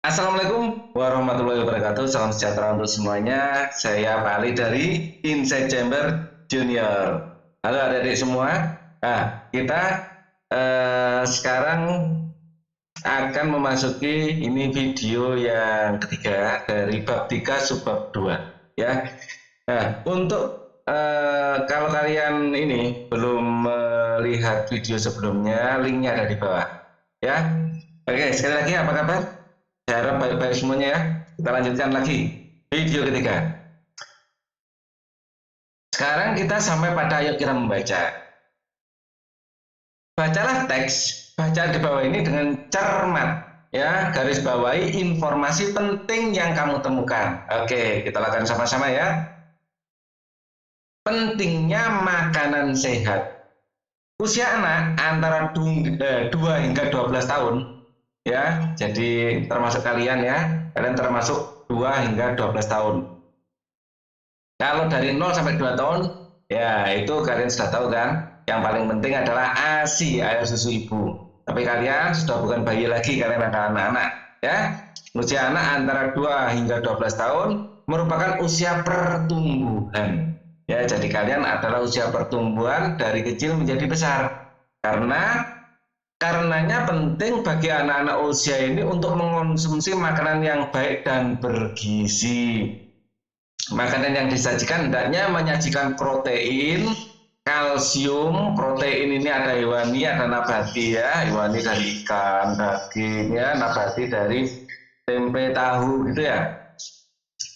Assalamualaikum warahmatullahi wabarakatuh. Salam sejahtera untuk semuanya. Saya Pak Ali dari Inside Chamber Junior. Halo adik-adik semua. Nah, kita sekarang akan memasuki ini video yang ketiga dari bab 3 subbab 2 ya. Nah, untuk kalau kalian ini belum melihat video sebelumnya, linknya ada di bawah ya. Oke, sekali lagi apa kabar? Saya harap baik-baik semuanya ya. Kita lanjutkan lagi video ketiga. Sekarang kita sampai pada ayat kita membaca. Bacalah teks bacaan di bawah ini dengan cermat ya, garis bawahi informasi penting yang kamu temukan. Oke, kita lakukan sama-sama ya. Pentingnya makanan sehat. Usia anak antara 2 hingga 12 tahun ya, jadi termasuk kalian ya, kalian termasuk 2 hingga 12 tahun. Kalau dari 0 sampai 2 tahun ya itu kalian sudah tahu kan, yang paling penting adalah ASI, air susu ibu. Tapi kalian sudah bukan bayi lagi, kalian adalah anak-anak ya. Usia anak antara 2 hingga 12 tahun merupakan usia pertumbuhan ya, jadi kalian adalah usia pertumbuhan dari kecil menjadi besar. Karenanya penting bagi anak-anak usia ini untuk mengonsumsi makanan yang baik dan bergizi. Makanan yang disajikan hendaknya menyajikan protein, kalsium. Protein ini ada hewani, ada nabati ya. Hewani dari ikan, daging ya, nabati dari tempe, tahu gitu ya.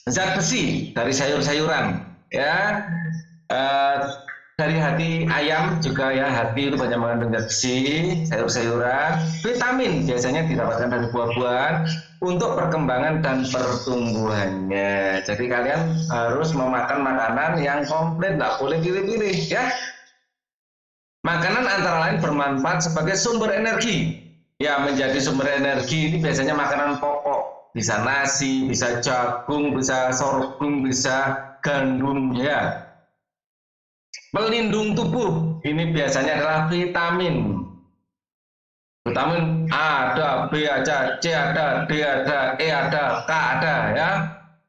Zat besi dari sayur-sayuran ya. Dari hati ayam juga ya, hati itu banyak mengandung zat besi, sayur-sayuran. Vitamin biasanya didapatkan dari buah-buahan untuk perkembangan dan pertumbuhannya. Jadi kalian harus memakan makanan yang komplit, nggak boleh pilih-pilih ya. Makanan antara lain bermanfaat sebagai sumber energi. Ya, menjadi sumber energi ini biasanya makanan pokok, bisa nasi, bisa jagung, bisa sorghum, bisa gandum ya. Pelindung tubuh ini biasanya adalah vitamin. Vitamin A ada, B ada, C ada, D ada, E ada, K ada ya.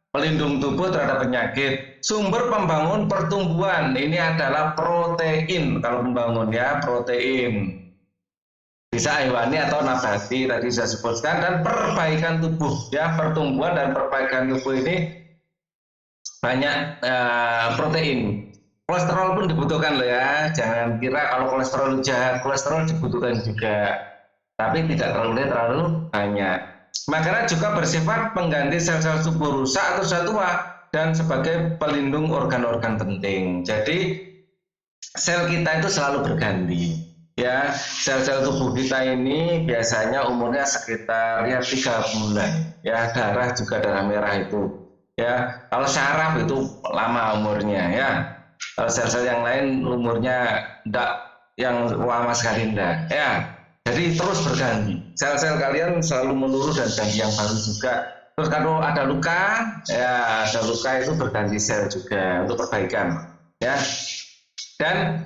Pelindung tubuh terhadap penyakit. Sumber pembangun pertumbuhan ini adalah protein. Kalau membangun ya, protein. Bisa hewani atau nabati tadi saya sebutkan. Dan perbaikan tubuh ya, pertumbuhan dan perbaikan tubuh ini banyak protein. Kolesterol pun dibutuhkan loh ya, jangan kira kalau kolesterol jahat, kolesterol dibutuhkan juga, tapi tidak terlalu banyak. Makanan juga bersifat pengganti sel-sel tubuh rusak atau sudah tua dan sebagai pelindung organ-organ penting. Jadi sel kita itu selalu berganti ya. Sel-sel tubuh kita ini biasanya umurnya sekitar ya 3 bulan ya. Darah juga darah merah itu ya. Kalau syaraf itu lama umurnya ya. Sel-sel yang lain umurnya tidak yang lama sekali enggak ya. Jadi terus berganti, sel-sel kalian selalu menurun dan ganti yang baru juga. Terus kalau ada luka ya, ada luka itu berganti sel juga untuk perbaikan ya. Dan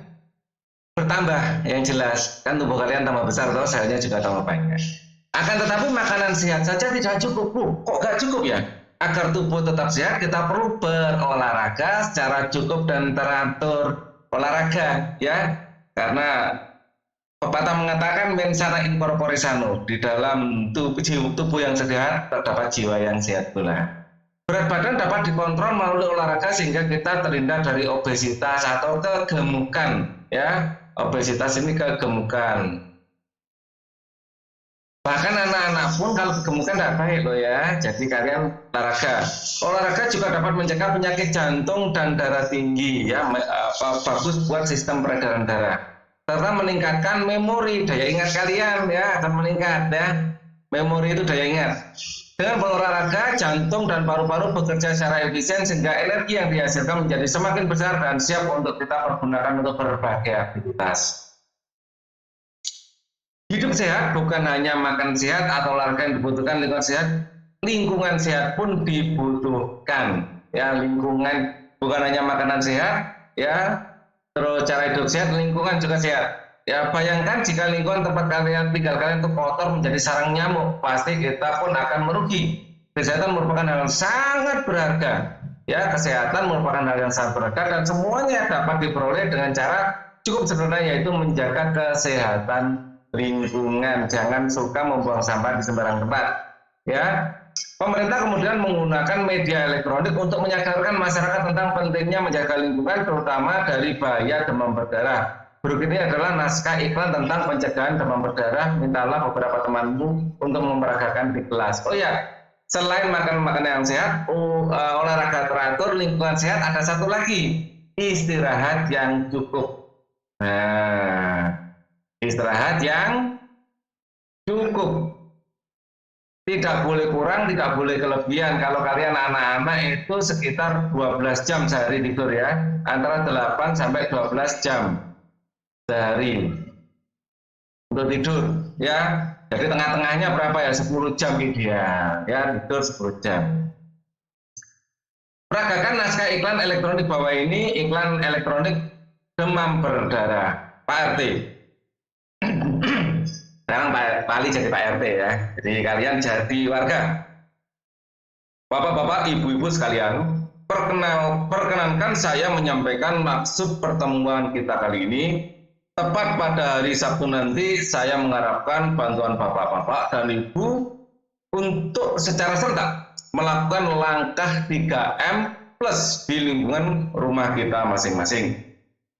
bertambah yang jelas kan, tubuh kalian tambah besar atau selnya juga tambah banyak. Akan tetapi makanan sehat saja tidak cukup. Kok gak cukup ya? Agar tubuh tetap sehat, kita perlu berolahraga secara cukup dan teratur olahraga ya. Karena pepatah mengatakan mens sana in corpore sano, di dalam tubuh yang sehat terdapat jiwa yang sehat pula. Berat badan dapat dikontrol melalui olahraga sehingga kita terhindar dari obesitas atau kegemukan ya. Obesitas ini kegemukan. Bahkan anak-anak pun kalau kegemukan tidak baik loh ya. Jadi kalian olahraga. Olahraga juga dapat mencegah penyakit jantung dan darah tinggi ya. Bagus buat sistem peredaran darah. Serta meningkatkan memori, daya ingat kalian ya, akan meningkat ya. Memori itu daya ingat. Dengan berolahraga, jantung dan paru-paru bekerja secara efisien sehingga energi yang dihasilkan menjadi semakin besar dan siap untuk kita pergunakan untuk berbagai aktivitas. Hidup sehat bukan hanya makan sehat atau olahraga yang dibutuhkan, lingkungan sehat pun dibutuhkan ya. Lingkungan bukan hanya makanan sehat ya, terus cara hidup sehat, lingkungan juga sehat. Ya bayangkan jika lingkungan tempat kalian tinggal kalian itu kotor menjadi sarang nyamuk, pasti kita pun akan merugi. Kesehatan merupakan hal yang sangat berharga. Ya, kesehatan merupakan hal yang sangat berharga dan semuanya dapat diperoleh dengan cara cukup sederhana, yaitu menjaga kesehatan lingkungan. Jangan suka membuang sampah di sembarang tempat. Ya, pemerintah kemudian menggunakan media elektronik untuk menyadarkan masyarakat tentang pentingnya menjaga lingkungan, terutama dari bahaya demam berdarah. Berikut ini adalah naskah iklan tentang pencegahan demam berdarah. Mintalah beberapa temanmu untuk memperagakan di kelas. Oh ya, selain makan makanan yang sehat, olahraga teratur, lingkungan sehat, ada satu lagi, istirahat yang cukup. Nah, istirahat yang cukup. Tidak boleh kurang, tidak boleh kelebihan. Kalau kalian anak-anak itu sekitar 12 jam sehari tidur ya. Antara 8 sampai 12 jam sehari untuk tidur ya. Jadi tengah-tengahnya berapa ya? 10 jam ideal ya, tidur 10 jam. Peragakan naskah iklan elektronik bawah ini, iklan elektronik demam berdarah. Pak RT. Sekarang Pak Ali jadi Pak RT ya. Jadi kalian jadi warga. Bapak-bapak, ibu-ibu sekalian, perkenankan saya menyampaikan maksud pertemuan kita kali ini. Tepat pada hari Sabtu nanti, saya mengharapkan bantuan bapak-bapak dan ibu untuk secara serentak melakukan langkah 3M plus di lingkungan rumah kita masing-masing.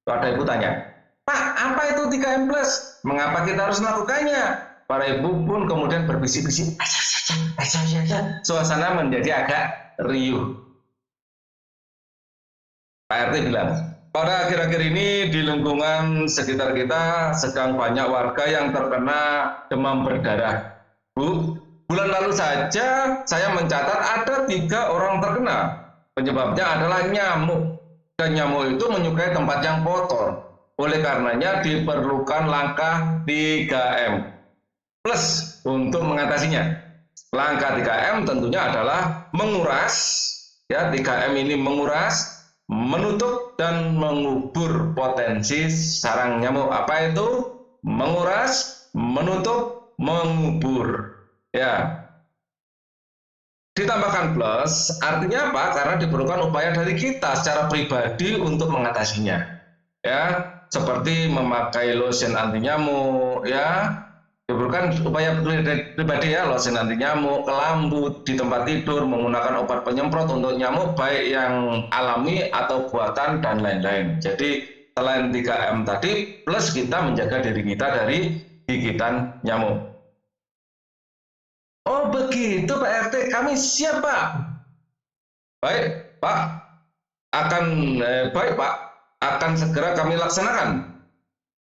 Ada ibu tanya, Pak, apa itu 3M plus? Mengapa kita harus melakukannya? Para ibu pun kemudian berbisik-bisik, suasana menjadi agak riuh. Pak RT bilang, pada akhir-akhir ini di lingkungan sekitar kita sedang banyak warga yang terkena demam berdarah. Bu, bulan lalu saja saya mencatat ada 3 orang terkena. Penyebabnya adalah nyamuk. Dan nyamuk itu menyukai tempat yang kotor. Oleh karenanya diperlukan langkah 3M plus untuk mengatasinya. Langkah 3M tentunya adalah menguras, ya 3M ini menguras, menutup dan mengubur potensi sarang nyamuk. Apa itu? Menguras, menutup, mengubur. Ya. Ditambahkan plus, artinya apa? Karena diperlukan upaya dari kita secara pribadi untuk mengatasinya. Ya, seperti memakai lotion anti nyamuk, ya. Diperlukan upaya pribadi ya, lotion anti nyamuk, kelambu di tempat tidur, menggunakan obat penyemprot untuk nyamuk baik yang alami atau buatan dan lain-lain. Jadi selain 3M tadi, plus kita menjaga diri kita dari gigitan nyamuk. Oh begitu Pak RT, kami siap Pak. Baik Pak, baik Pak, akan segera kami laksanakan.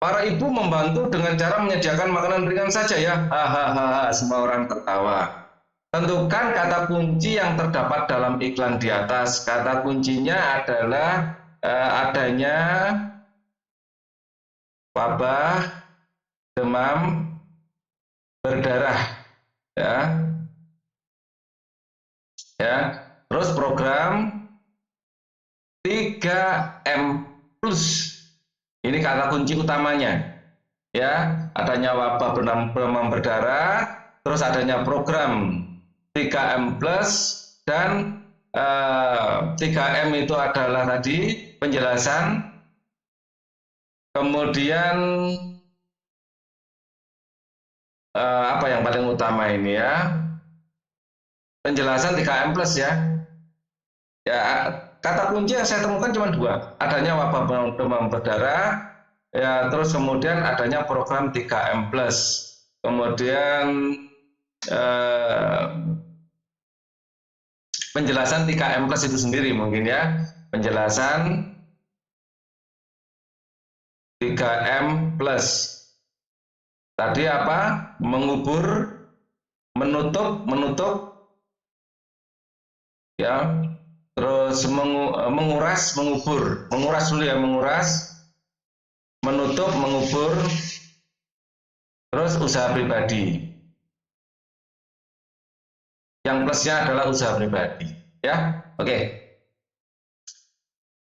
Para ibu membantu dengan cara menyediakan makanan ringan saja ya. Hahaha, semua orang tertawa. Tentukan kata kunci yang terdapat dalam iklan di atas. Kata kuncinya adalah adanya wabah demam berdarah. Ya, terus program 3M plus. Ini kata kunci utamanya. Ya, adanya wabah demam berdarah, terus adanya program 3M plus dan 3M itu adalah tadi penjelasan. Kemudian apa yang paling utama ini ya? Penjelasan 3M plus ya. Ya, kata kunci yang saya temukan cuma 2. Adanya wabah demam berdarah, ya, terus kemudian adanya program 3M plus. Kemudian penjelasan 3M plus itu sendiri mungkin ya. Penjelasan 3M plus. Tadi apa? Mengubur, menutup, ya, terus menguras, mengubur. Menguras dulu ya, menguras, menutup, mengubur, terus usaha pribadi. Yang plusnya adalah usaha pribadi, ya. Oke.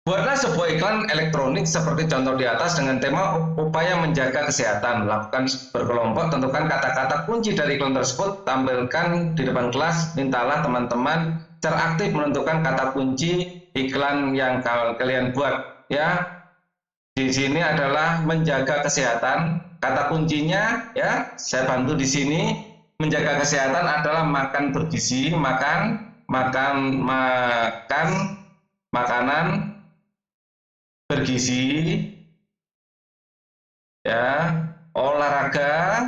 Buatlah sebuah iklan elektronik seperti contoh di atas dengan tema upaya menjaga kesehatan. Lakukan berkelompok, tentukan kata-kata kunci dari iklan tersebut, tampilkan di depan kelas, mintalah teman-teman secara aktif menentukan kata kunci iklan yang kalian buat. Ya, di sini adalah menjaga kesehatan. Kata kuncinya, ya, saya bantu di sini. Menjaga kesehatan adalah makan bergizi, makan makanan bergizi, ya, olahraga,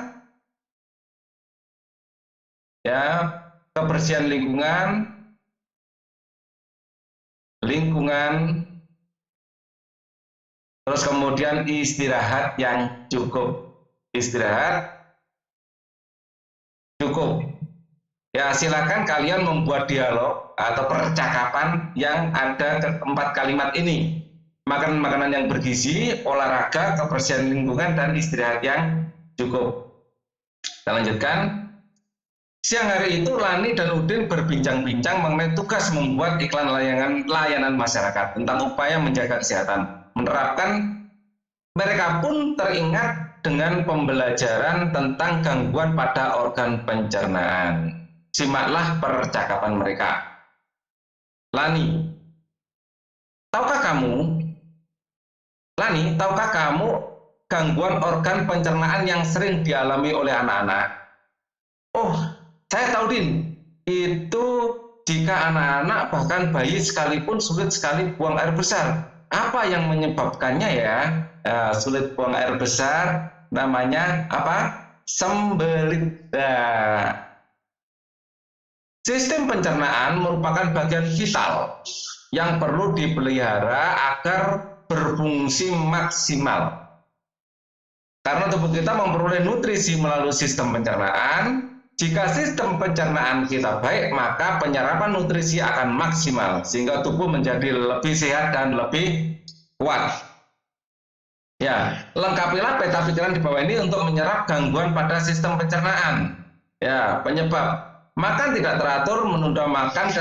ya, kebersihan lingkungan, terus kemudian istirahat yang cukup. Istirahat cukup. Ya, silakan kalian membuat dialog atau percakapan yang ada keempat kalimat ini. Makan makanan yang bergizi, olahraga, kebersihan lingkungan, dan istirahat yang cukup. Kita lanjutkan. Siang hari itu Lani dan Udin berbincang-bincang mengenai tugas membuat iklan layanan masyarakat tentang upaya menjaga kesehatan. Menerapkan, mereka pun teringat dengan pembelajaran tentang gangguan pada organ pencernaan. Simaklah percakapan mereka. Lani, tahukah kamu gangguan organ pencernaan yang sering dialami oleh anak-anak? Oh, saya tahu, Din. Itu jika anak-anak bahkan bayi sekalipun sulit sekali buang air besar. Apa yang menyebabkannya ya? Sulit buang air besar, namanya apa? Sembelit. Sistem pencernaan merupakan bagian vital yang perlu dipelihara agar berfungsi maksimal. Karena tubuh kita memperoleh nutrisi melalui sistem pencernaan. Jika sistem pencernaan kita baik, maka penyerapan nutrisi akan maksimal sehingga tubuh menjadi lebih sehat dan lebih kuat. Ya, lengkapilah peta pikiran di bawah ini untuk menyerap gangguan pada sistem pencernaan. Ya, penyebab makan tidak teratur, menunda makan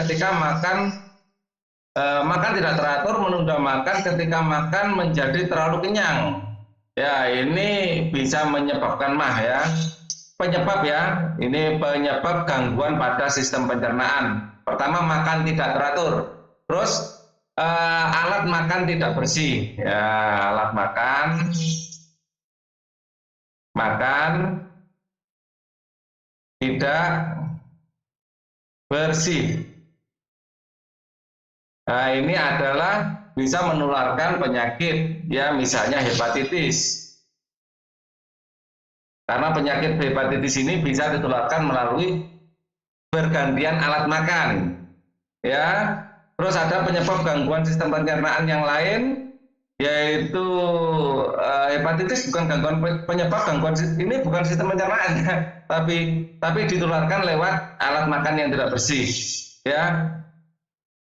ketika makan menjadi terlalu kenyang. Ya, ini bisa menyebabkan mah ya. Penyebab ya, ini penyebab gangguan pada sistem pencernaan. Pertama, makan tidak teratur. Terus alat makan tidak bersih. Ya, alat makan tidak bersih. Nah, ini adalah bisa menularkan penyakit, ya, misalnya hepatitis. Karena penyakit hepatitis ini bisa ditularkan melalui pergantian alat makan. Ya. Terus ada penyebab gangguan sistem pencernaan yang lain, yaitu hepatitis bukan penyebab gangguan ini bukan sistem pencernaan, tapi ditularkan lewat alat makan yang tidak bersih. Ya.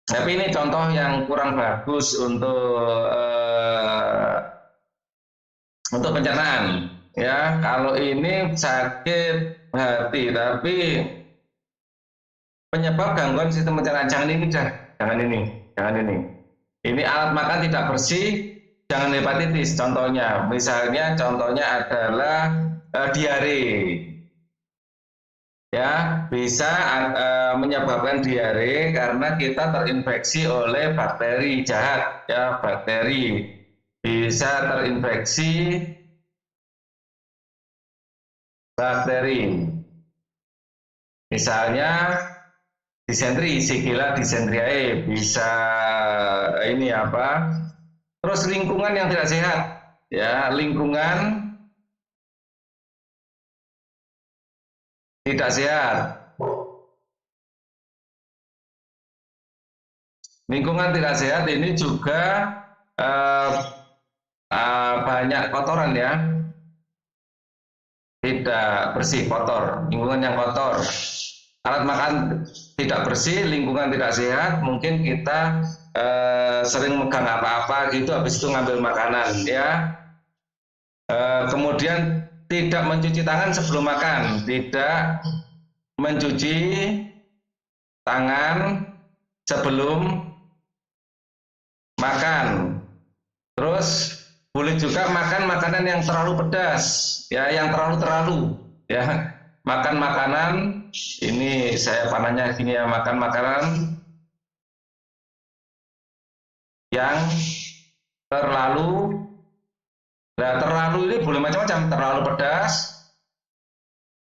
Tapi ini contoh yang kurang bagus untuk pencernaan. Ya, kalau ini sakit hati, tapi penyebab gangguan sistem pencernaan jangan ini. Ini alat makan tidak bersih, jangan hepatitis. Contohnya adalah diare. Ya, bisa menyebabkan diare karena kita terinfeksi oleh bakteri jahat. Ya, bakteri bisa terinfeksi bakteri. Misalnya disentri, Shigella dysenteriae, bisa ini apa? Terus lingkungan yang tidak sehat. Ya, lingkungan tidak sehat. Lingkungan tidak sehat ini juga banyak kotoran ya, tidak bersih, kotor, lingkungan yang kotor, alat makan tidak bersih, lingkungan tidak sehat, mungkin kita sering megang apa-apa gitu, habis itu ngambil makanan ya. Kemudian tidak mencuci tangan sebelum makan, tidak mencuci tangan sebelum makan. Terus boleh juga makan makanan yang terlalu pedas, ya, yang terlalu, ya. Makan makanan, ini saya panahnya gini ya, makan makanan yang terlalu, nah terlalu ini boleh macam-macam, terlalu pedas,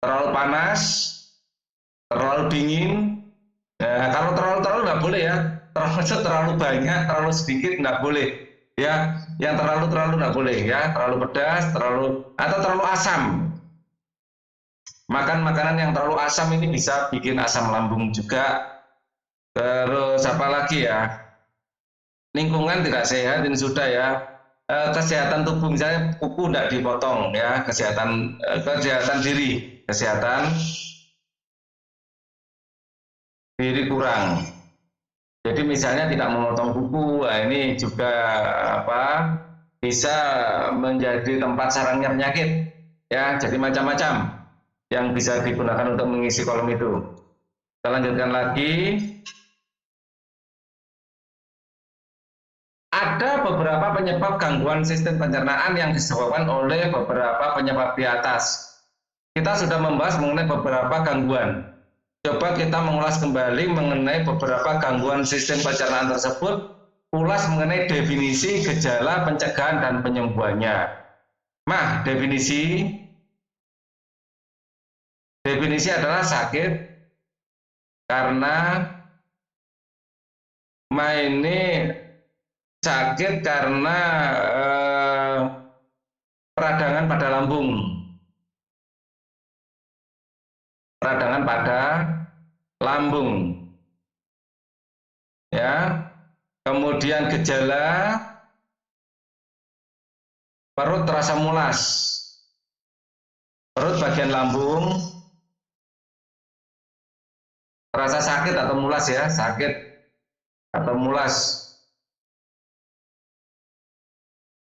terlalu panas, terlalu dingin. Nah, kalau terlalu nggak boleh ya, terlalu banyak, terlalu sedikit nggak boleh. Ya, yang terlalu nggak boleh ya, terlalu pedas, atau terlalu asam. Makan makanan yang terlalu asam ini bisa bikin asam lambung juga. Terus apa lagi ya? Lingkungan tidak sehat ini sudah ya. Kesehatan tubuh misalnya kuku tidak dipotong ya, kesehatan diri kurang. Jadi misalnya tidak memotong kuku, nah ini juga bisa menjadi tempat sarangnya penyakit ya. Jadi macam-macam yang bisa digunakan untuk mengisi kolom itu. Kita lanjutkan lagi. Ada beberapa penyebab gangguan sistem pencernaan yang disebabkan oleh beberapa penyebab di atas. Kita sudah membahas mengenai beberapa gangguan. Coba kita mengulas kembali mengenai beberapa gangguan sistem pencernaan tersebut, ulas mengenai definisi, gejala, pencegahan, dan penyembuhannya. Nah, definisi adalah sakit karena peradangan pada lambung. Ya. Kemudian gejala perut terasa mulas. Perut bagian lambung terasa sakit atau mulas ya, sakit atau mulas.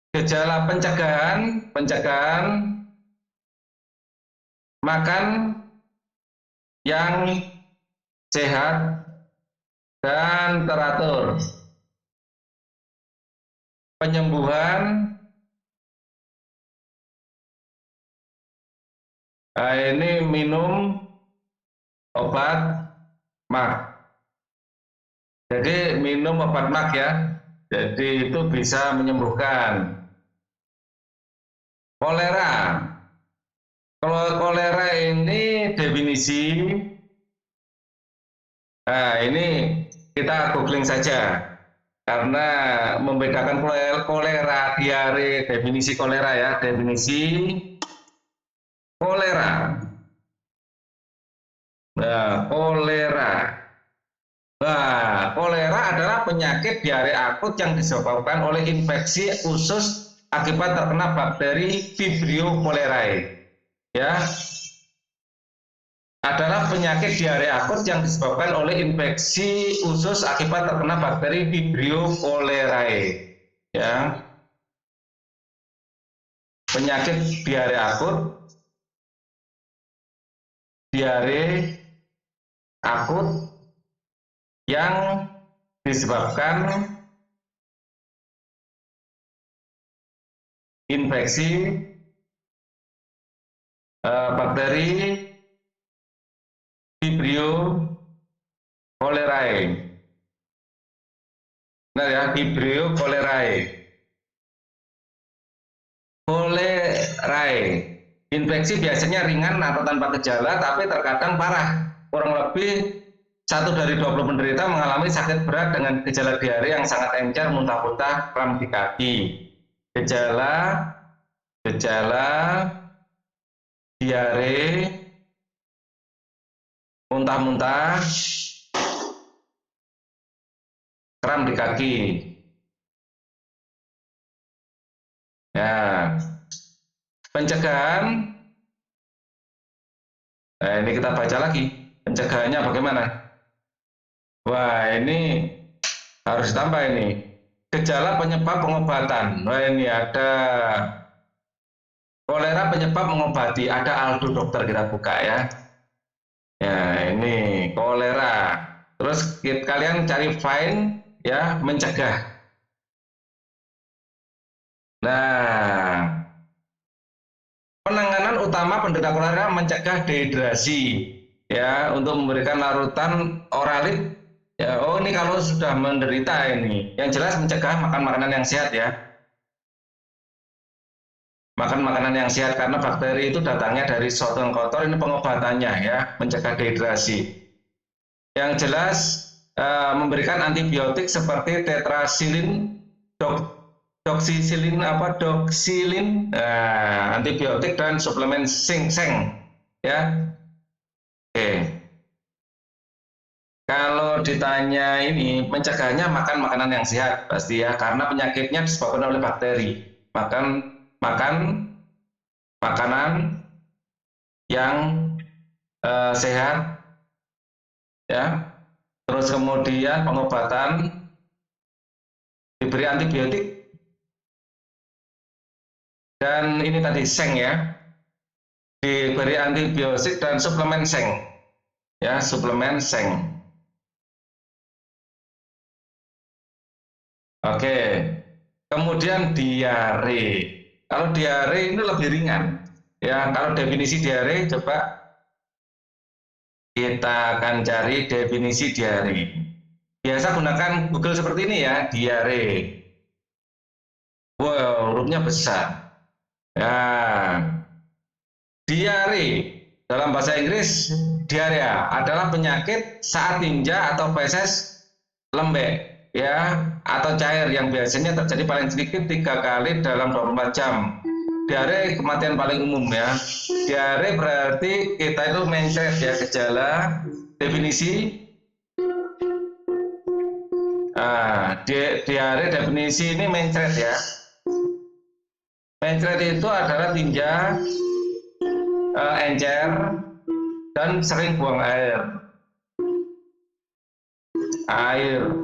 Gejala pencegahan makan yang sehat dan teratur. Penyembuhan, ini minum obat MAG. Jadi minum obat MAG ya. Jadi itu bisa menyembuhkan. Kolera. Kalau kolera ini definisi, nah ini kita googling saja karena membedakan kolera, diare, definisi kolera ya, definisi kolera. Nah, kolera adalah penyakit diare akut yang disebabkan oleh infeksi usus akibat terkena bakteri Vibrio cholerae. Ya, adalah penyakit diare akut yang disebabkan oleh infeksi usus akibat terkena bakteri Vibrio cholerae. Ya, penyakit diare akut yang disebabkan infeksi bakteri Vibrio cholerae. Nah ya, Vibrio cholerae. Infeksi biasanya ringan atau tanpa gejala, tapi terkadang parah. Kurang lebih 1 dari 20 penderita mengalami sakit berat dengan gejala diare yang sangat encer, muntah-muntah, kram di kaki. Gejala diare, muntah-muntah, kram di kaki. Ya, pencegahan. Nah, ini kita baca lagi. Pencegahannya bagaimana? Wah, ini harus ditambah ini. Gejala penyebab pengobatan. Wah, ini ada kolera penyebab mengobati. Ada Aldo dokter, kita buka ya. Ya, ini kolera. Terus kalian cari find ya, mencegah. Nah, penanganan utama penderita kolera mencegah dehidrasi, ya, untuk memberikan larutan oralit. Ya, oh ini kalau sudah menderita ini, yang jelas mencegah makan makanan yang sehat ya. Makan makanan yang sehat karena bakteri itu datangnya dari sesuatu yang kotor, ini pengobatannya ya, mencegah dehidrasi. Yang jelas memberikan antibiotik seperti tetrasilin, doxycycline, antibiotik dan suplemen ginseng ya. Oke. Kalau ditanya ini mencegahnya makan makanan yang sehat pasti ya, karena penyakitnya disebabkan oleh bakteri. Makan makanan yang sehat ya. Terus kemudian pengobatan, diberi antibiotik, dan ini tadi seng ya, diberi antibiotik dan suplemen seng ya, suplemen seng. Oke, kemudian diare. Kalau diare ini lebih ringan ya. Kalau definisi diare, coba kita akan cari definisi diare. Biasa gunakan Google seperti ini ya, diare. Wow, hurufnya besar. Nah, diare dalam bahasa Inggris, diarea adalah penyakit saat tinja atau feses lembek ya, atau cair yang biasanya terjadi paling sedikit 3 kali dalam 24 jam. Diare kematian paling umum ya. Diare berarti kita itu mencret ya, gejala definisi. Diare definisi ini mencret ya. Mencret itu adalah tinja, encer, dan sering buang air.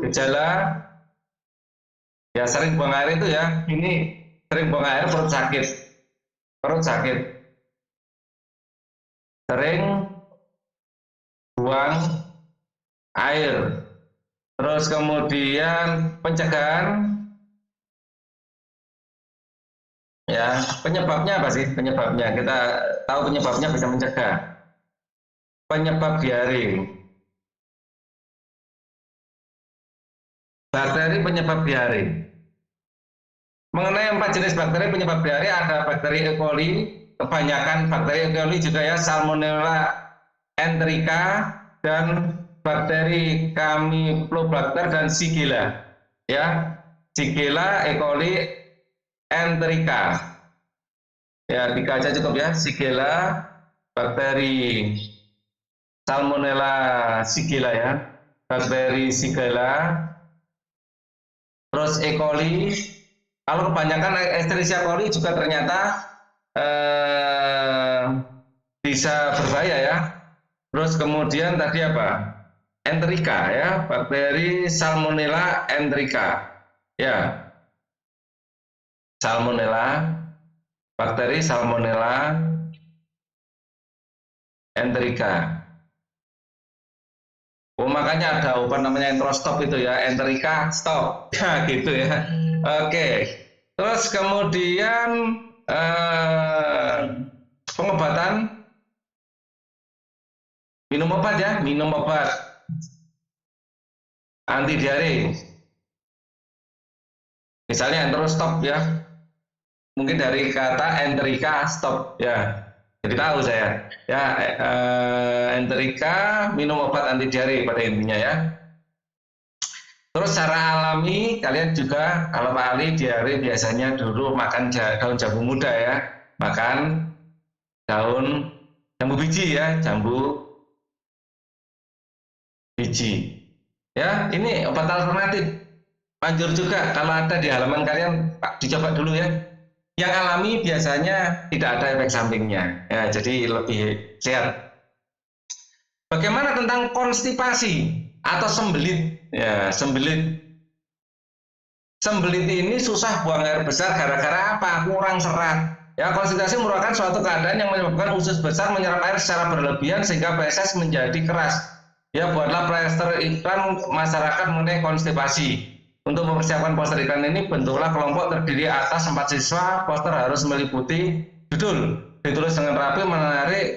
Gejala ya, sering buang air itu ya, ini sering buang air, perut sakit, sering buang air. Terus kemudian pencegahan ya, penyebabnya apa sih? Penyebabnya kita tahu, penyebabnya bisa mencegah. Penyebab diare, bakteri penyebab diare. Mengenai 4 jenis bakteri penyebab diare, ada bakteri E. coli, kebanyakan bakteri E. coli juga ya, Salmonella enterica, dan bakteri Campylobacter dan Shigella ya. Shigella, E. coli, enterica ya, 3 aja cukup ya. Shigella, bakteri Salmonella Shigella ya, bakteri Shigella. Terus E. coli, kalau kebanyakan Escherichia coli juga ternyata bisa berbahaya ya. Terus kemudian tadi apa? Enterica ya, bakteri Salmonella enterica ya. Salmonella, bakteri Salmonella enterica. Oh, makanya ada obat namanya enterostop itu ya, enterica stop ya, gitu ya. Oke. Terus kemudian pengobatan, minum obat ya, minum obat anti diare. Misalnya enterostop ya, mungkin dari kata enterica stop ya. Jadi tahu saya ya, enterica, minum obat anti diare pada intinya ya. Terus secara alami kalian juga kalau Pak Ali diare biasanya dulu makan daun jambu muda ya, makan daun jambu biji ya, jambu biji ya. Ini obat alternatif, manjur juga kalau ada di halaman kalian, Pak, dicoba dulu ya. Yang alami biasanya tidak ada efek sampingnya ya, jadi lebih sehat. Bagaimana tentang konstipasi atau sembelit ya? Sembelit ini susah buang air besar gara-gara apa? Kurang serat ya. Konstipasi merupakan suatu keadaan yang menyebabkan usus besar menyerap air secara berlebihan sehingga feses menjadi keras ya. Buatlah plester iklan masyarakat mengenai konstipasi Untuk mempersiapkan poster iklan ini, bentuklah kelompok terdiri atas 4 siswa. Poster harus meliputi judul, ditulis dengan rapi, menarik,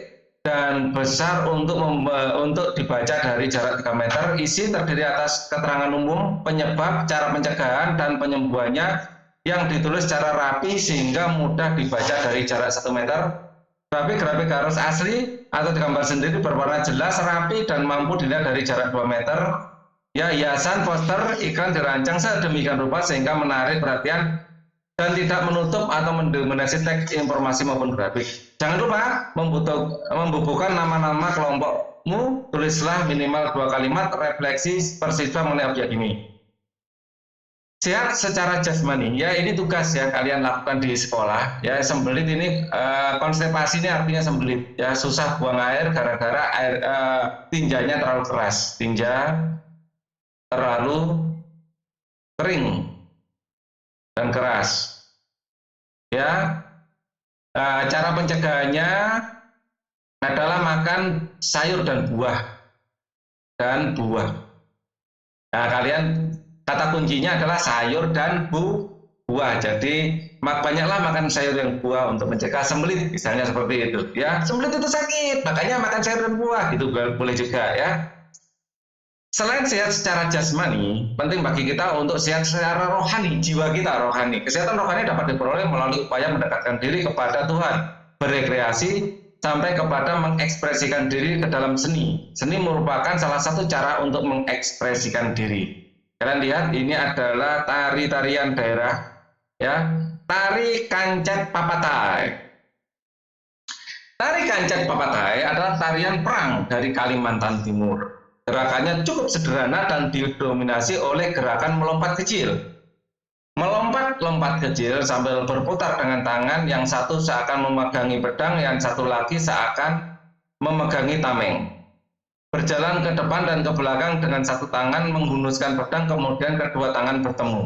dan besar untuk dibaca dari jarak 3 meter. Isi terdiri atas keterangan umum, penyebab, cara pencegahan, dan penyembuhannya yang ditulis secara rapi sehingga mudah dibaca dari jarak 1 meter. Grafik harus asli atau digambar sendiri, berwarna jelas, rapi, dan mampu dilihat dari jarak 2 meter. Ya, hiasan poster iklan dirancang sedemikian rupa sehingga menarik perhatian dan tidak menutup atau mendominasi teks informasi maupun grafik. Jangan lupa membubuhkan nama-nama kelompokmu. Tulislah minimal 2 kalimat refleksi persiswa mengenai objek ini. Sehat secara jasmani, ya ini tugas ya kalian lakukan di sekolah. Ya, sembelit ini konstipasi ini artinya sembelit. Ya, susah buang air gara-gara air tinjanya terlalu keras. Tinja terlalu kering dan keras. Ya, cara pencegahannya adalah makan sayur dan buah. Nah, kalian kata kuncinya adalah sayur dan buah. Jadi banyaklah makan sayur dan buah untuk mencegah sembelit, misalnya seperti itu. Ya, sembelit itu sakit, makanya makan sayur dan buah, itu boleh juga ya. Selain sehat secara jasmani, penting bagi kita untuk sehat secara rohani, jiwa kita rohani. Kesehatan rohani dapat diperoleh melalui upaya mendekatkan diri kepada Tuhan, berekreasi, sampai kepada mengekspresikan diri ke dalam seni. Seni merupakan salah satu cara untuk mengekspresikan diri. Kalian lihat, ini adalah tari-tarian daerah, ya, tari kancet papatai. Tari kancet papatai adalah tarian perang dari Kalimantan Timur. Gerakannya cukup sederhana dan didominasi oleh gerakan melompat kecil. Melompat-lompat kecil sambil berputar dengan tangan, yang satu seakan memegangi pedang, yang satu lagi seakan memegangi tameng. Berjalan ke depan dan ke belakang dengan satu tangan menghunuskan pedang, kemudian kedua tangan bertemu.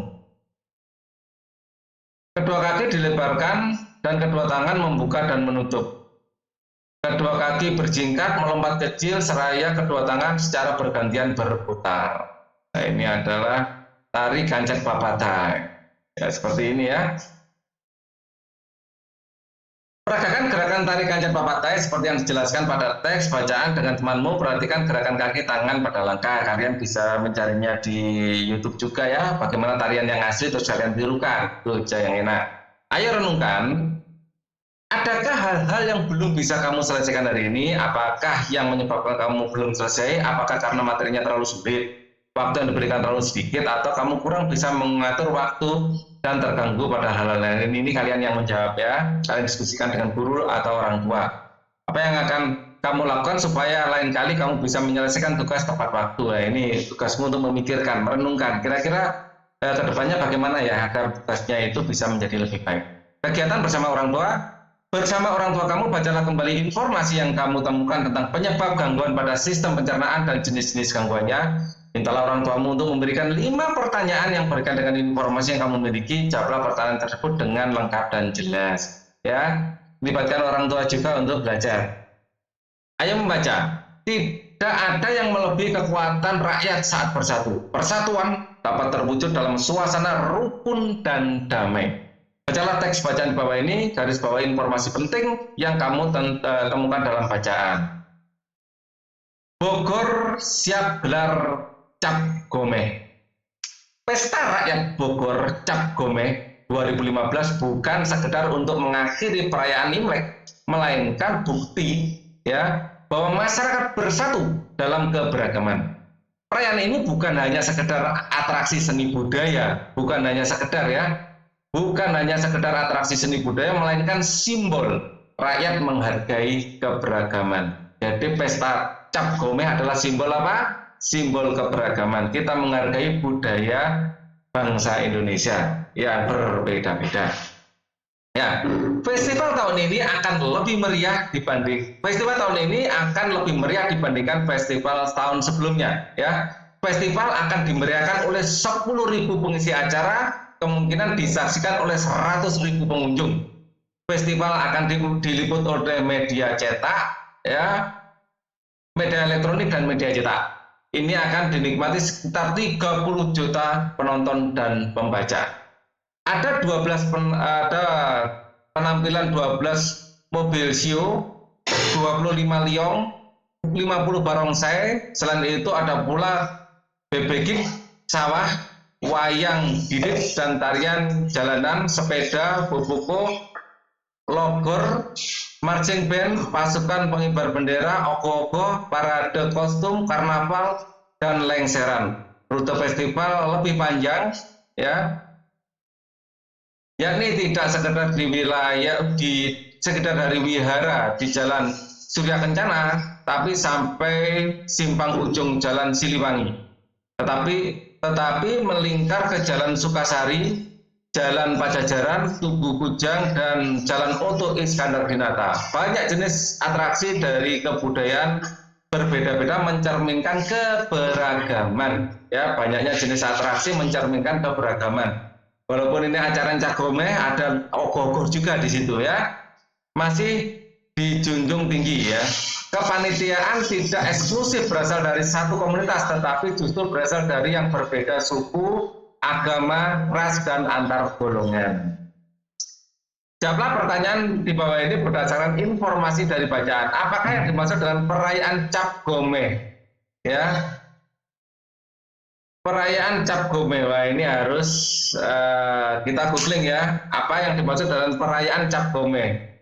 Kedua kaki dilebarkan dan kedua tangan membuka dan menutup. Kedua kaki berjingkat, melompat kecil, seraya kedua tangan secara bergantian berputar. Nah, ini adalah tari kancet papatai. Ya, seperti ini ya. Peragakan gerakan tari kancet papatai seperti yang dijelaskan pada teks bacaan dengan temanmu. Perhatikan gerakan kaki tangan pada langkah. Kalian bisa mencarinya di YouTube juga ya. Bagaimana tarian yang asli terus kalian tirukan. Itu aja yang enak. Ayo renungkan. Adakah hal-hal yang belum bisa kamu selesaikan hari ini? Apakah yang menyebabkan kamu belum selesai? Apakah karena materinya terlalu sulit, waktu yang diberikan terlalu sedikit, atau kamu kurang bisa mengatur waktu dan terganggu pada hal-hal lain? Ini kalian yang menjawab ya. Kalian diskusikan dengan guru atau orang tua. Apa yang akan kamu lakukan supaya lain kali kamu bisa menyelesaikan tugas tepat waktu? Nah, ini tugasmu untuk memikirkan, merenungkan. Kira-kira kedepannya bagaimana ya agar tugasnya itu bisa menjadi lebih baik. Kegiatan bersama orang tua. Bersama orang tua kamu, bacalah kembali informasi yang kamu temukan tentang penyebab gangguan pada sistem pencernaan dan jenis-jenis gangguannya. Mintalah orang tuamu untuk memberikan 5 pertanyaan yang berkaitan dengan informasi yang kamu miliki. Jawablah pertanyaan tersebut dengan lengkap dan jelas. Ya, libatkan orang tua juga untuk belajar. Ayo membaca. Tidak ada yang melebihi kekuatan rakyat saat bersatu. Persatuan dapat terwujud dalam suasana rukun dan damai. Bacalah teks bacaan di bawah ini, garis bawah informasi penting yang kamu temukan dalam bacaan. Bogor siap gelar Cap Gomeh. Pesta Rakyat Bogor Cap Gomeh 2015 bukan sekedar untuk mengakhiri perayaan Imlek, melainkan bukti ya bahwa masyarakat bersatu dalam keberagaman. Perayaan ini bukan hanya sekedar atraksi seni budaya, bukan hanya sekedar atraksi seni budaya, melainkan simbol rakyat menghargai keberagaman. Jadi pesta Cap Gomeh adalah simbol apa? Simbol keberagaman. Kita menghargai budaya bangsa Indonesia yang berbeda-beda. Ya, festival tahun ini akan lebih meriah dibandingkan festival tahun sebelumnya. Ya, festival akan dimeriahkan oleh 10.000 pengisi acara, kemungkinan disaksikan oleh 100.000 pengunjung. Festival akan diliput oleh media cetak, ya, media elektronik dan media cetak. ini akan dinikmati sekitar 30 juta penonton dan pembaca. Ada penampilan 12 mobil show, 25 liong, 50 barongsai. Selain itu ada pula bebegik sawah, wayang didit, dan tarian jalanan, sepeda, boboko, logor, marching band, pasukan pengibar bendera, ogoh-ogoh, parade kostum, karnaval, dan lengseran. Rute festival lebih panjang, ya, yakni tidak sekedar di wilayah sekedar dari wihara di Jalan Surya Kencana, tapi sampai simpang ujung Jalan Siliwangi. Tetapi melingkar ke Jalan Sukasari, Jalan Pajajaran, Tugu Kujang, dan Jalan Oto Iskandar Dinata. Banyak jenis atraksi dari kebudayaan berbeda-beda mencerminkan keberagaman. Ya, banyaknya jenis atraksi mencerminkan keberagaman. Walaupun ini acara Cap Gomeh, ada ogoh-ogoh juga di situ ya. Masih dijunjung tinggi ya. Kepanitiaan tidak eksklusif berasal dari satu komunitas, tetapi justru berasal dari yang berbeda suku, agama, ras, dan antar golongan. Jawablah pertanyaan di bawah ini berdasarkan informasi dari bacaan. Apakah yang dimaksud dengan perayaan Cap Gomeh? Ya, perayaan Cap Gomeh. Wah, ini harus kita googling ya. Apa yang dimaksud dengan perayaan Cap Gomeh?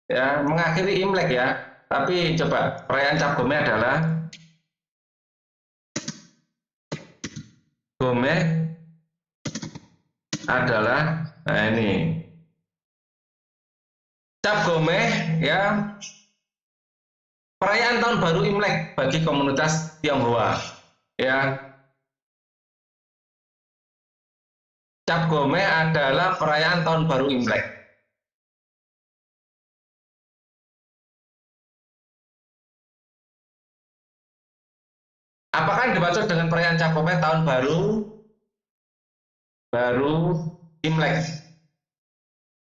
Ya, mengakhiri Imlek ya. Tapi coba perayaan Cap Gomeh adalah nah ini Cap Gomeh ya, perayaan tahun baru Imlek bagi komunitas Tionghoa ya. Cap Gomeh adalah perayaan tahun baru Imlek. Apakah yang dimaksud dengan perayaan Cap Gomeh tahun baru Imlek?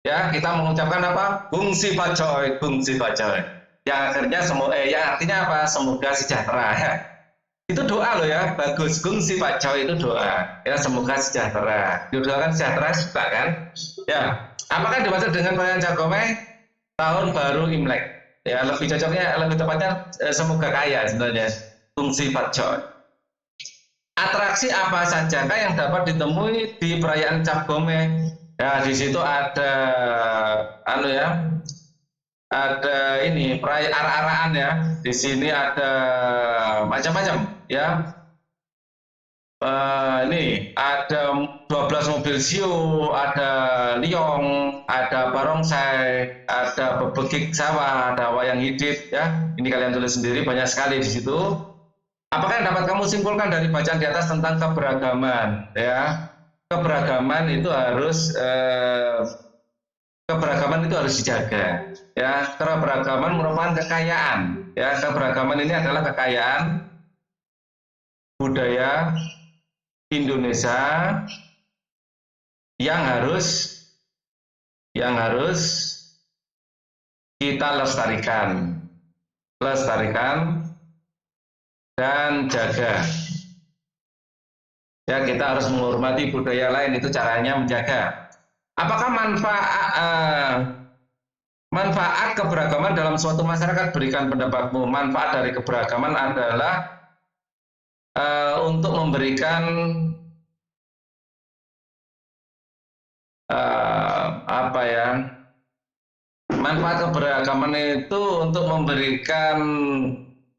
Ya, kita mengucapkan apa? Gungsi Pacoy, Gungsi Pacoy. Yang akhirnya yang artinya apa? Semoga sejahtera ya. Itu doa loh ya, bagus. Gungsi Pacoy itu doa. Ya, semoga sejahtera. Didoakan sejahtera juga kan? Ya. Apakah dimaksud dengan perayaan Cap Gomeh tahun baru Imlek? Ya, lebih tepatnya semoga kaya sebenarnya. Gungsi Pacoy. Atraksi apa sajakah yang dapat ditemui di perayaan Cap Gomeh? Ya, di situ ada ada ini arah-arahan ya. Di sini ada macam-macam ya. Ini ada 12 mobil siu, ada liong, ada barongsai, ada bebegik sawah, ada wayang hidit ya. Ini kalian tulis sendiri, banyak sekali di situ. Apakah yang dapat kamu simpulkan dari bacaan di atas tentang keberagaman ya? Keberagaman itu harus dijaga ya. Keberagaman merupakan kekayaan ya. Keberagaman ini adalah kekayaan budaya Indonesia yang harus kita lestarikan dan jaga. Ya, kita harus menghormati budaya lain, itu caranya menjaga. Apakah manfaat keberagaman dalam suatu masyarakat? Berikan pendapatmu. Manfaat dari keberagaman adalah untuk memberikan manfaat keberagaman itu untuk memberikan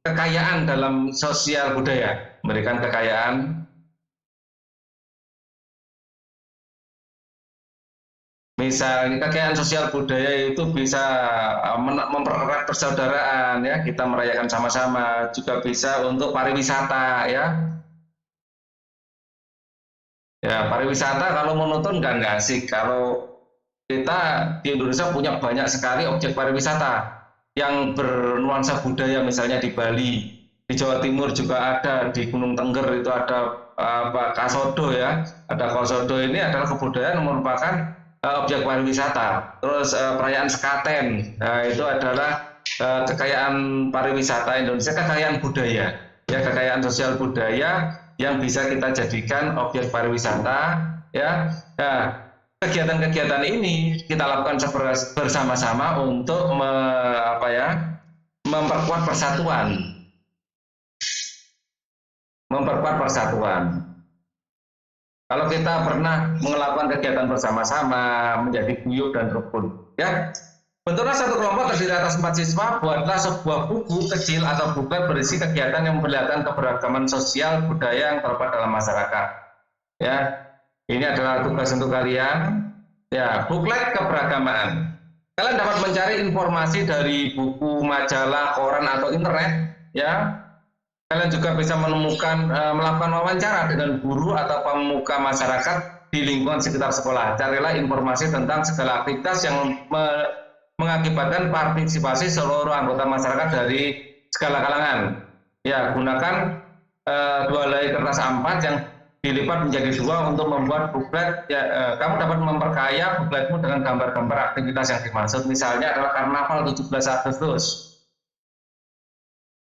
kekayaan dalam sosial budaya, memberikan kekayaan. Misalnya kekayaan sosial budaya itu bisa mempererat persaudaraan ya, kita merayakan sama-sama, juga bisa untuk pariwisata ya. Ya, pariwisata kalau monoton nggak asik. Kalau kita di Indonesia punya banyak sekali objek pariwisata yang bernuansa budaya, misalnya di Bali, di Jawa Timur juga ada, di Gunung Tengger itu ada Kasodo ya. Ada Kasodo, ini adalah kebudayaan yang merupakan objek pariwisata. Terus perayaan Sekaten, nah, itu adalah kekayaan pariwisata Indonesia, kekayaan budaya ya, kekayaan sosial budaya yang bisa kita jadikan objek pariwisata, ya. Nah, kegiatan-kegiatan ini kita lakukan bersama-sama untuk memperkuat persatuan. Kalau kita pernah melakukan kegiatan bersama-sama, menjadi guyup dan rukun, ya. Bentuklah satu kelompok terdiri atas 4 siswa, buatlah sebuah buku kecil atau buku berisi kegiatan yang memperlihatkan keberagaman sosial budaya yang terdapat dalam masyarakat. Ya, ini adalah tugas untuk kalian. Ya, buklet keberagaman. Kalian dapat mencari informasi dari buku, majalah, koran atau internet. Ya, kalian juga bisa melakukan wawancara dengan guru atau pemuka masyarakat di lingkungan sekitar sekolah. Carilah informasi tentang segala aktivitas yang mengakibatkan partisipasi seluruh anggota masyarakat dari segala kalangan. Ya, gunakan 2 helai kertas A4 yang dilipat menjadi 2 untuk membuat buklet. Ya, kamu dapat memperkaya bukletmu dengan gambar-gambar aktivitas yang dimaksud. Misalnya adalah karnaval 17 Agustus.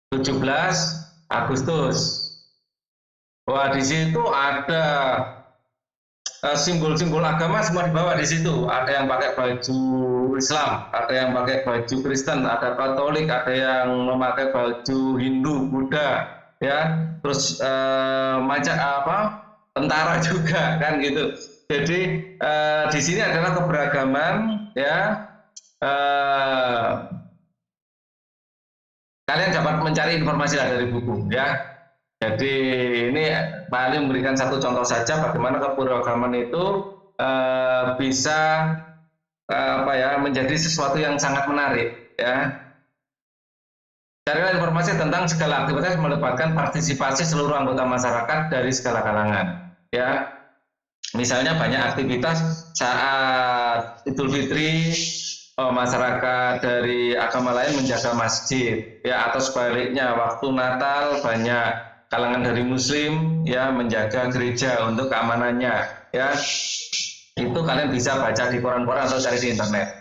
17 Agustus. Wah, di situ ada simbol-simbol agama semua dibawa di situ. Ada yang pakai baju Islam, ada yang pakai baju Kristen, ada Katolik, ada yang memakai baju Hindu, Buddha, ya. Terus tentara juga, kan gitu. Jadi di sini adalah keberagaman, ya. Kalian dapat mencari informasi dari buku, ya. Jadi ini paling memberikan satu contoh saja bagaimana keberagaman itu bisa menjadi sesuatu yang sangat menarik, ya. Carilah informasi tentang segala aktivitas yang melibatkan partisipasi seluruh anggota masyarakat dari segala kalangan, ya. Misalnya banyak aktivitas saat Idul Fitri, masyarakat dari agama lain menjaga masjid, ya, atau sebaliknya waktu Natal banyak kalangan dari Muslim, ya, menjaga gereja untuk keamanannya, ya. Itu kalian bisa baca di koran-koran atau cari di internet.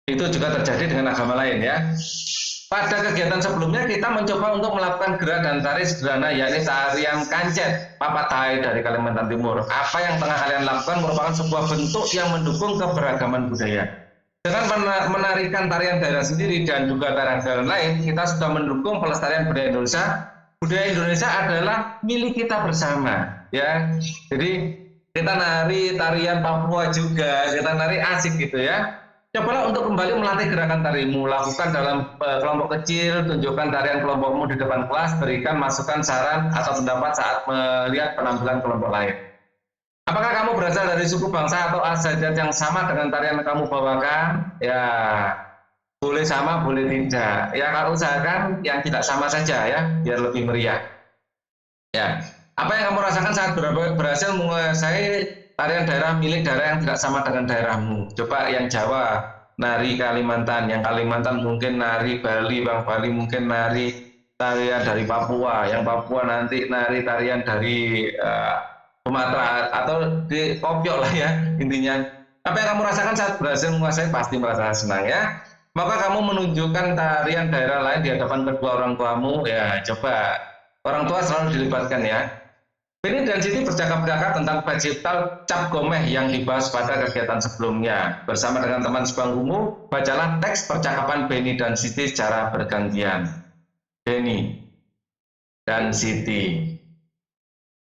Itu juga terjadi dengan agama lain, ya. Pada kegiatan sebelumnya kita mencoba untuk melakukan gerak dan tari sederhana, yakni tarian kancet Papatai dari Kalimantan Timur. Apa yang tengah kalian lakukan merupakan sebuah bentuk yang mendukung keberagaman budaya. Dengan menarikan tarian daerah sendiri dan juga tarian lain, kita sudah mendukung pelestarian budaya Indonesia. Budaya Indonesia adalah milik kita bersama, ya. Jadi kita nari tarian Papua juga, kita nari asik gitu, ya. Cobalah untuk kembali melatih gerakan tarimu, lakukan dalam kelompok kecil, tunjukkan tarian kelompokmu di depan kelas, berikan masukan, saran, atau pendapat saat melihat penampilan kelompok lain. Apakah kamu berasal dari suku bangsa atau adat yang sama dengan tarian yang kamu bawakan? Ya, boleh sama, boleh tidak. Ya, kalau usahakan yang tidak sama saja, ya, biar lebih meriah. Ya, apa yang kamu rasakan saat berhasil menguasai tarian daerah milik daerah yang tidak sama dengan daerahmu? Coba yang Jawa nari Kalimantan, yang Kalimantan mungkin nari Bali, Bang Bali mungkin nari tarian dari Papua, yang Papua nanti nari tarian dari Sumatera atau di Kopiok lah, ya, intinya. Apa yang kamu rasakan saat berhasil menguasai? Pasti merasa senang, ya. Maka kamu menunjukkan tarian daerah lain di hadapan kedua orang tuamu. Ya, coba orang tua selalu dilibatkan, ya. Benny dan Siti bercakap-cakap tentang festival Cap Gomeh yang dibahas pada kegiatan sebelumnya. Bersama dengan teman sebangkumu, bacalah teks percakapan Benny dan Siti secara bergantian. Benny dan Siti.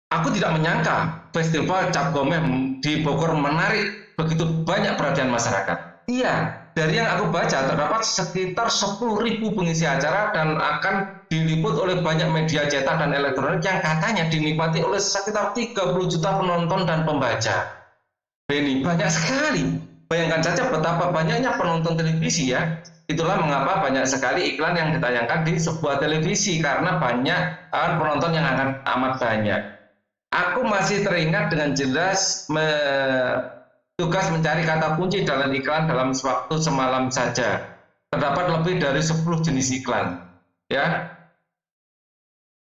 Aku tidak menyangka festival Cap Gomeh di Bogor menarik begitu banyak perhatian masyarakat. Iya, dari yang aku baca terdapat sekitar 10.000 pengisi acara dan akan diliput oleh banyak media cetak dan elektronik yang katanya dinikmati oleh sekitar 30 juta penonton dan pembaca. Benny, banyak sekali. Bayangkan saja betapa banyaknya penonton televisi, ya. Itulah mengapa banyak sekali iklan yang ditayangkan di sebuah televisi, karena banyak penonton yang amat banyak. Aku masih teringat dengan jelas tugas mencari kata kunci dalam iklan dalam waktu semalam saja. Terdapat lebih dari 10 jenis iklan, ya.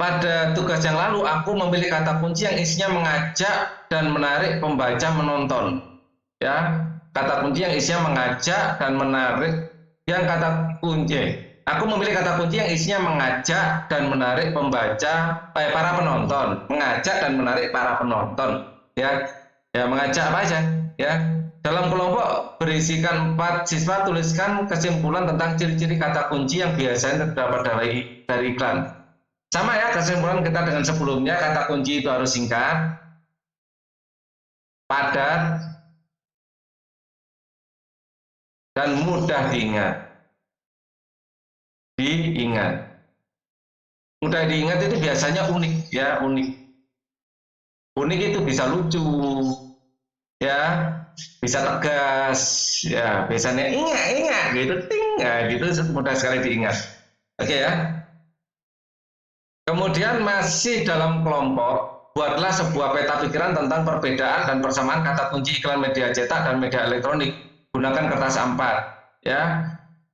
Pada tugas yang lalu, aku memilih kata kunci yang isinya mengajak dan menarik pembaca menonton. Ya, kata kunci yang isinya mengajak dan menarik, yang kata kunci Aku memilih kata kunci yang isinya mengajak dan menarik para penonton, mengajak dan menarik para penonton, ya, ya mengajak apa aja, ya. Dalam kelompok berisikan 4 siswa, tuliskan kesimpulan tentang ciri-ciri kata kunci yang biasanya terdapat dari iklan. Sama ya kesimpulan kita dengan sebelumnya, kata kunci itu harus singkat, padat, dan mudah diingat. Mudah diingat itu biasanya unik, ya, unik itu bisa lucu, ya, bisa tegas, ya, biasanya ingat gitu, ya, gitu mudah sekali diingat. Oke ya. Kemudian masih dalam kelompok, buatlah sebuah peta pikiran tentang perbedaan dan persamaan kata kunci iklan media cetak dan media elektronik. Gunakan kertas A4, ya.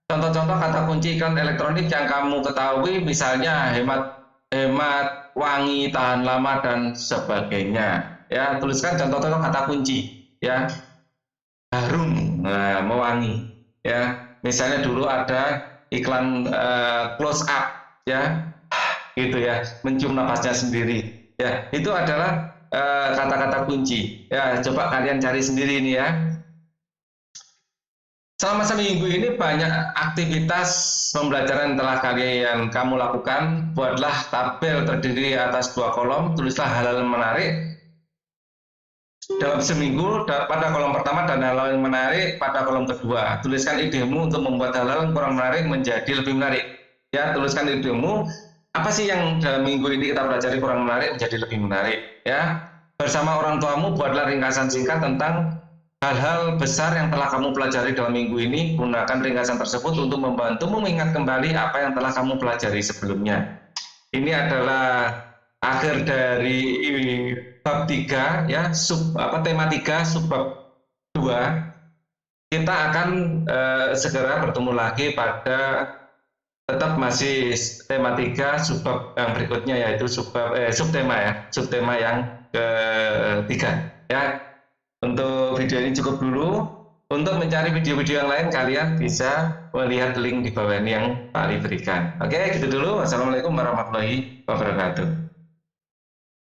Contoh-contoh kata kunci iklan elektronik yang kamu ketahui, misalnya hemat, wangi, tahan lama, dan sebagainya. Ya, tuliskan contoh-contoh kata kunci, ya. Harum, mewangi, ya. Misalnya dulu ada iklan close up, ya, gitu ya, mencium napasnya sendiri. Ya, itu adalah kata-kata kunci. Ya, coba kalian cari sendiri ini ya. Selama seminggu ini banyak aktivitas pembelajaran yang telah kamu lakukan. Buatlah tabel terdiri atas 2 kolom, tulislah hal-hal menarik dalam seminggu pada kolom pertama dan hal-hal yang menarik pada kolom kedua. Tuliskan idemu untuk membuat hal-hal yang kurang menarik menjadi lebih menarik. Ya, tuliskan idemu, apa sih yang dalam minggu ini kita pelajari kurang menarik menjadi lebih menarik. Ya, bersama orang tuamu buatlah ringkasan singkat tentang hal-hal besar yang telah kamu pelajari dalam minggu ini. Gunakan ringkasan tersebut untuk membantumu mengingat kembali apa yang telah kamu pelajari sebelumnya. Ini adalah akhir dari bab 3, ya, tema 3 subbab 2. Kita akan segera bertemu lagi pada tetap masih tema 3 subbab yang berikutnya, yaitu subtema yang ketiga, ya. Untuk video ini cukup dulu. Untuk mencari video-video yang lain, kalian bisa melihat link di bawah ini yang Pak Ali berikan. Oke, gitu dulu. Wassalamualaikum warahmatullahi wabarakatuh.